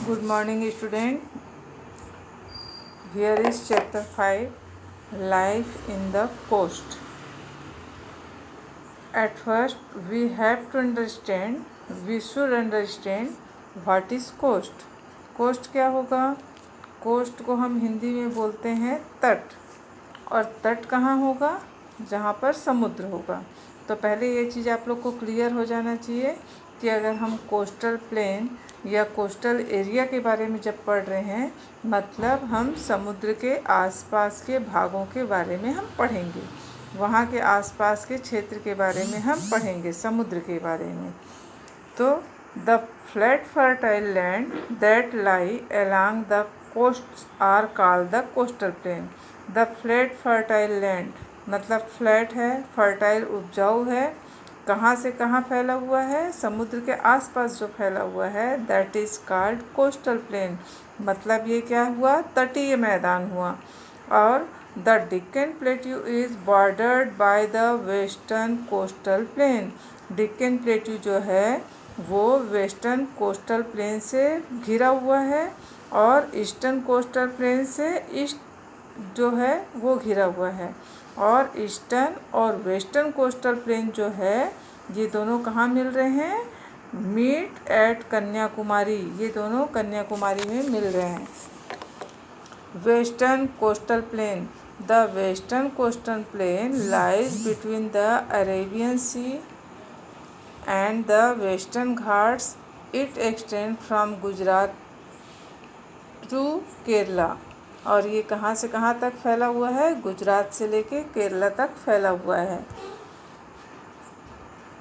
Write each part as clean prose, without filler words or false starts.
Good morning, student. Here is chapter 5, Life in the Coast. At first, we should understand what is coast. Coast क्या होगा? Coast को हम हिंदी में बोलते हैं तट, और तट कहाँ होगा? जहाँ पर समुद्र होगा। तो पहले ये चीज़ आप लोग को क्लियर हो जाना चाहिए कि अगर हम कोस्टल प्लेन या कोस्टल एरिया के बारे में जब पढ़ रहे हैं, मतलब हम समुद्र के आसपास के भागों के बारे में हम पढ़ेंगे, वहाँ के आसपास के क्षेत्र के बारे में हम पढ़ेंगे, समुद्र के बारे में। तो the flat fertile land that lie along the coast are called the coastal plain. The flat fertile land मतलब फ्लैट है, फर्टाइल उपजाऊ है, कहाँ से कहाँ फैला हुआ है? समुद्र के आसपास जो फैला हुआ है, that is called coastal plain. मतलब ये क्या हुआ? तटीय मैदान हुआ। और the Deccan plateau is bordered by the western coastal plain. Deccan plateau जो है वो वेस्टर्न कोस्टल प्लेन से घिरा हुआ है, और ईस्टर्न कोस्टल प्लेन से ईस्ट जो है वो घिरा हुआ है। और ईस्टर्न और वेस्टर्न कोस्टल प्लेन जो है, ये दोनों कहाँ मिल रहे हैं? Meet at Kanyakumari. ये दोनों कन्याकुमारी में मिल रहे हैं। Western coastal plain the western coastal plain lies between the Arabian Sea and the Western Ghats. It extend from Gujarat to Kerala. और ये कहाँ से कहाँ तक फैला हुआ है? गुजरात से लेके केरला तक फैला हुआ है।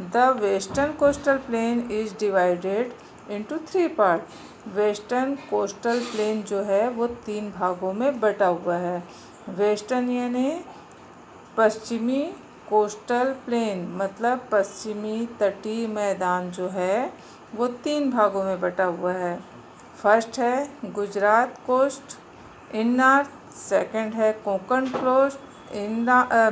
The western coastal plane is divided into 3 part. Western coastal plain जो है वो 3 भागों में बटा हुआ है। वेस्टर्न यानी पश्चिमी कोस्टल प्लेन, मतलब पश्चिमी तटीय मैदान जो है वो 3 भागों में बटा हुआ है। फर्स्ट है Gujarat coast in north, second है Konkan coast in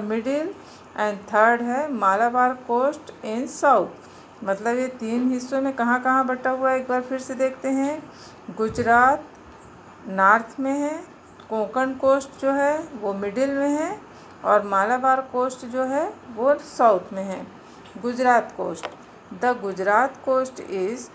middle, and third है मालाबार कोस्ट इन साउथ। मतलब ये 3 हिस्सों में कहाँ कहाँ बटा हुआ है, एक बार फिर से देखते हैं। गुजरात नॉर्थ में है, कोंकण कोस्ट जो है वो मिडिल में है, और मालाबार कोस्ट जो है वो साउथ में है। Gujarat coast the Gujarat coast is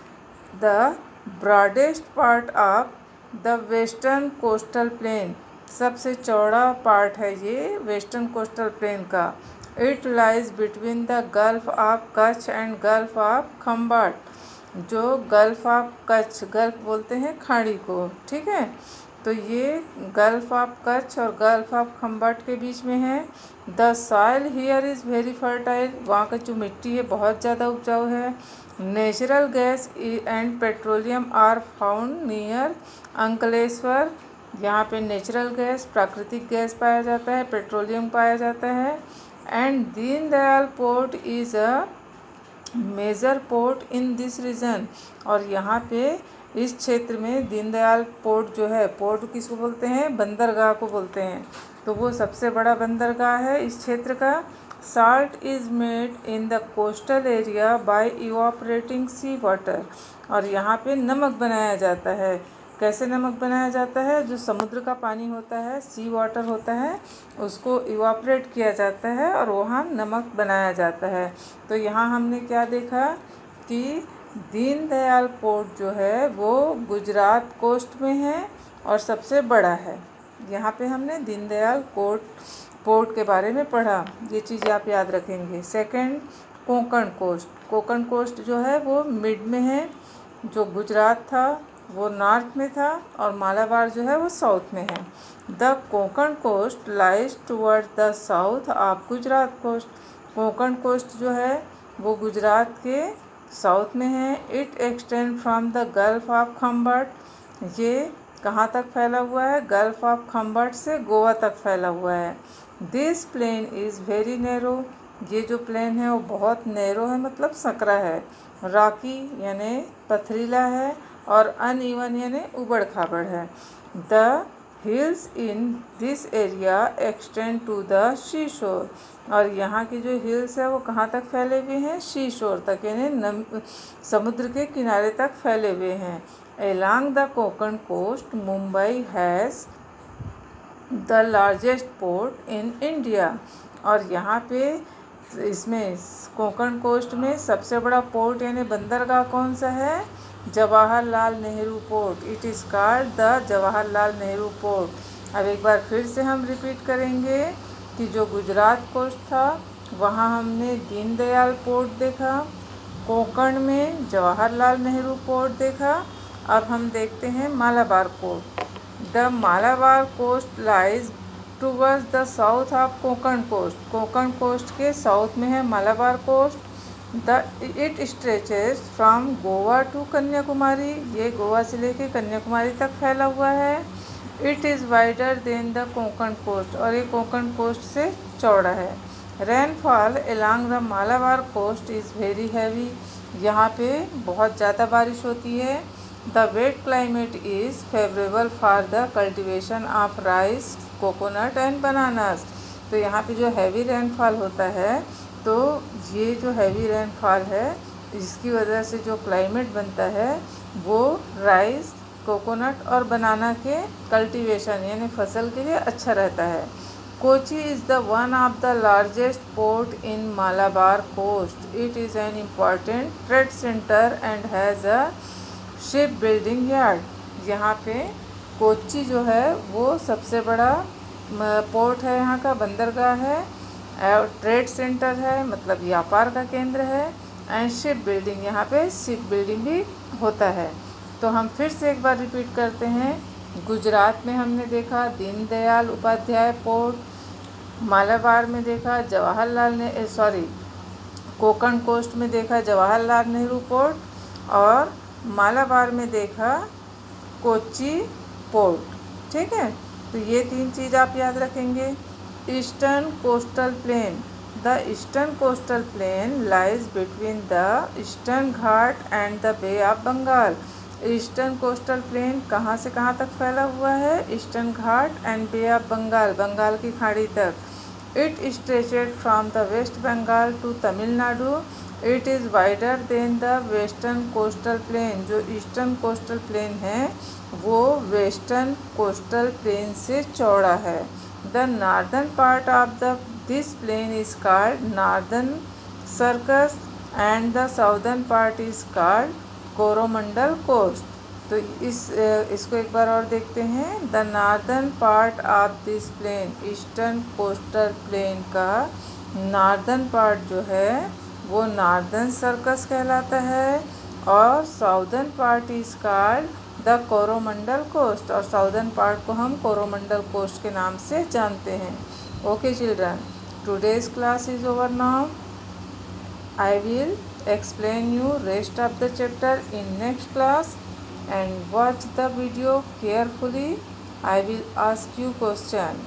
the broadest part of the western coastal plain. सबसे चौड़ा पार्ट है ये वेस्टर्न कोस्टल प्लेन का। It lies between the gulf of Kutch and gulf of Khambhat. जो गल्फ ऑफ कच्छ, गल्फ बोलते हैं खाड़ी को, ठीक है, तो ये गल्फ ऑफ कच्छ और गल्फ ऑफ खम्बाट के बीच में है। The soil here is very fertile. वहाँ का जो मिट्टी है बहुत ज़्यादा उपजाऊ है। Natural gas and petroleum are found near Ankleshwar. यहाँ पे नेचुरल गैस, प्राकृतिक गैस पाया जाता है, पेट्रोलियम पाया जाता है। And Deendayal Port is a major port in this region. और यहाँ पे इस क्षेत्र में दीनदयाल पोर्ट जो है, पोर्ट किसको बोलते हैं? बंदरगाह को बोलते हैं। तो वो सबसे बड़ा बंदरगाह है इस क्षेत्र का। Salt is made in the coastal area by evaporating sea water. और यहाँ पे नमक बनाया जाता है। कैसे नमक बनाया जाता है? जो समुद्र का पानी होता है, सी वाटर होता है, उसको इवापोरेट किया जाता है और वहाँ नमक बनाया जाता है। तो यहाँ हमने क्या देखा कि दीनदयाल पोर्ट जो है वो गुजरात कोस्ट में है और सबसे बड़ा है। यहाँ पे हमने दीनदयाल पोर्ट के बारे में पढ़ा, ये चीज़ आप याद रखेंगे। Second, Konkan coast. Konkan coast जो है वो मिड में है। जो गुजरात था वो नॉर्थ में था, और मालाबार जो है वो साउथ में है। The Konkan coast lies toward the south of Gujarat coast. Konkan coast जो है वो गुजरात के साउथ में है। It extend from the gulf of Khambhat. ये कहाँ तक फैला हुआ है? गल्फ ऑफ खम्बाट से गोवा तक फैला हुआ है। This plain is very narrow. ये जो प्लेन है वो बहुत नैरो है, मतलब सकरा है। रॉकी यानी पथरीला है, और अनइवन यानी उबड़ खाबड़ है। The hills in this area extend to the sea shore. और यहाँ की जो हिल्स है वो कहाँ तक फैले हुए हैं? सी शोर तक, यानी समुद्र के किनारे तक फैले हुए हैं। Along the Konkan coast, Mumbai has the largest port in India. और यहाँ पे इसमें कोंकण कोस्ट में सबसे बड़ा पोर्ट यानी बंदरगाह कौन सा है? Jawaharlal Nehru port. It is called the Jawaharlal Nehru port. अब एक बार फिर से हम रिपीट करेंगे कि जो गुजरात कोस्ट था वहाँ हमने दीनदयाल पोर्ट देखा, कोंकण में जवाहरलाल नेहरू पोर्ट देखा। अब हम देखते हैं Malabar port. The Malabar coast lies towards the south of Konkan coast. Konkan coast के साउथ में है Malabar coast. It stretches from Goa to Kanyakumari. ये गोवा से लेके कन्याकुमारी तक फैला हुआ है। It is wider than the Konkan coast. और ये कोंकण कोस्ट से चौड़ा है। Rainfall along the Malabar coast is very heavy. यहाँ पे बहुत ज़्यादा बारिश होती है। The wait climate is favourable for the cultivation of rice, coconut and bananas. तो यहाँ पे जो हैवी रेनफॉल होता है, तो ये जो हैवी रेनफॉल है इसकी वजह से जो क्लाइमेट बनता है वो राइस, कोकोनट और बनाना के कल्टीवेशन यानी फसल के लिए अच्छा रहता है। Kochi is the one of the largest port in Malabar coast. It is an important trade centre and has a ship building yard. यहाँ पे कोच्चि जो है वो सबसे बड़ा पोर्ट है, यहाँ का बंदरगाह है, और ट्रेड सेंटर है मतलब व्यापार का केंद्र है, एंड शिप बिल्डिंग, यहाँ पे शिप बिल्डिंग भी होता है। तो हम फिर से एक बार रिपीट करते हैं। गुजरात में हमने देखा दीनदयाल उपाध्याय पोर्ट, मालाबार में देखा कोंकण कोस्ट में देखा जवाहरलाल नेहरू पोर्ट, और मालाबार में देखा कोच्चि पोर्ट। ठीक है, तो ये 3 चीज़ आप याद रखेंगे। Eastern coastal plain. The eastern coastal plain lies between the eastern ghat and the bay of Bengal. Eastern coastal plain कहाँ से कहाँ तक फैला हुआ है? Eastern ghat and bay of Bengal, Bengal की खाड़ी तक। It stretched from the west Bengal to Tamil Nadu. It is wider than the western coastal plain. जो ईस्टर्न कोस्टल प्लेन है वो वेस्टर्न कोस्टल प्लेन से चौड़ा है। The northern part of this plain is called northern Circars and the southern part is called Coromandel coast. तो इसको एक बार और देखते हैं। The northern part of this plain, eastern coastal plain का नॉर्दर्न पार्ट जो है वो नॉर्दर्न सर्कस कहलाता है, और southern part is called the Coromandel coast. और साउदर्न पार्ट को हम कोरोमंडल कोस्ट के नाम से जानते हैं। Okay children, today's class is over now. I will explain you rest of the chapter in next class, and watch the video carefully. I will ask you question.